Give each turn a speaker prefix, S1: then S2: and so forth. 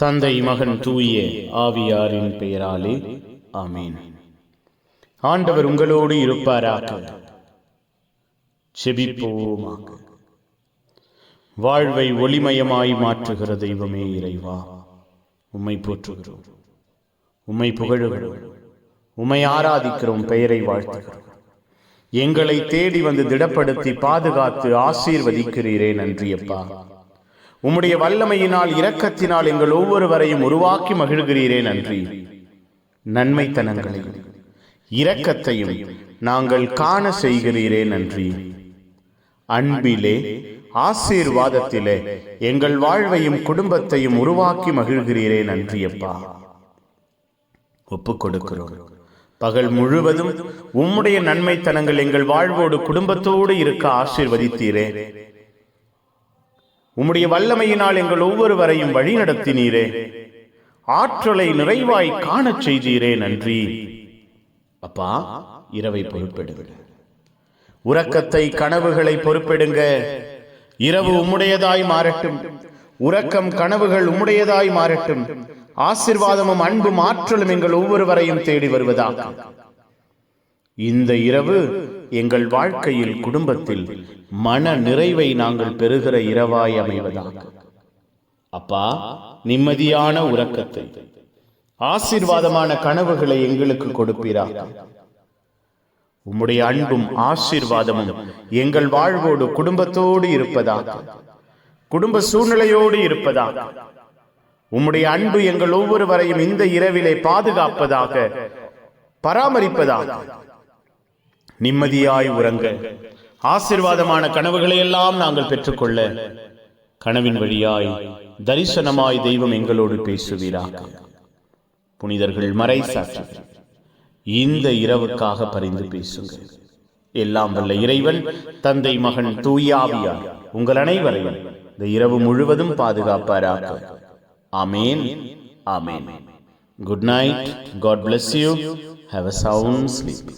S1: தந்தை மகன் தூய ஆவியாரின் பெயராலே ஆமீன். ஆண்டவர் உங்களோடு இருப்பாராக. செபிப்போமாக. வாழ்வை ஒளிமயமாய் மாற்றுகிற தெய்வமே இறைவா, உம்மை போற்றுகிறோம், உம்மை புகழுகிறோம், உம்மை ஆராதிக்கிறோம், பெயரை வாழ்த்துகிறோம். எங்களை தேடி வந்து திடப்படுத்தி பாதுகாத்து ஆசீர்வதிக்கிறீரே, நன்றியப்பா. உம்முடைய வல்லமையினால் இரக்கத்தினால் எங்கள் ஒவ்வொருவரையும் உருவாக்கி மகிழ்கிறீரே, நன்றி. நன்மைத்தனங்களையும் இரக்கத்தையும் நாங்கள் காண செய்கிறீரே, நன்றி. அன்பிலே ஆசீர்வாதத்திலே எங்கள் வாழ்வையும் குடும்பத்தையும் உருவாக்கி மகிழ்கிறீரே, நன்றியப்பா. ஒப்புக் கொடுக்கிறோம். பகல் முழுவதும் உம்முடைய நன்மைத்தனங்கள் எங்கள் வாழ்வோடு குடும்பத்தோடு இருக்க ஆசீர்வதித்தீரே. உம்முடைய வல்லமையினால் எங்கள் ஒவ்வொருவரையும் வழி நடத்தினீரே. ஆற்றலை நிறைவாய் காணச் செய்தீரே, நன்றி. அப்பா, இரவை பொறுப்பெடுங்க. உறக்கத்தை கனவுகளை பொறுப்பெடுங்க. இரவு உம்முடையதாய் மாறட்டும். உறக்கம் கனவுகள் உம்முடையதாய் மாறட்டும். ஆசீர்வாதமும் அன்பும் ஆற்றலும் எங்கள் ஒவ்வொருவரையும் தேடி வருவதாக இந்த இரவு எங்கள் வாழ்க்கையில் குடும்பத்தில் மன நிறைவை நாங்கள் பெறுகிற இரவாய் அமைவதாக. அப்பா, நிம்மதியான உறக்கத்தை, ஆசீர்வாதமான கனவுகளை எங்களுக்கு கொடுப்பீராக. உம்முடைய அன்பும் ஆசீர்வாதமும் எங்கள் வாழ்வோடு குடும்பத்தோடு இருப்பதாக, குடும்ப சூழ்நிலையோடு இருப்பதாக. உம்முடைய அன்பு எங்கள் ஒவ்வொருவரையும் இந்த இரவிலே பாதுகாப்பதாக, பராமரிப்பதாக. நிம்மதியாய் உறங்க, ஆசீர்வாதமான கனவுகளை எல்லாம் நாங்கள் பெற்றுக்கொள்ள, கனவின் வழியாய் தரிசனமாய் தெய்வம் எங்களோடு பேசுவீராக. புனிதர்கள், மறை சாட்சிகள் இந்த இரவுக்காக பரிந்து பேசுங்க. எல்லாம் வல்ல இறைவன், தந்தை மகன் தூய ஆவியார் உங்கள் அனைவரையும் இந்த இரவு முழுவதும் பாதுகாப்பாராக. ஆமேன், ஆமேன். Good night. God bless you. Have a sound sleep.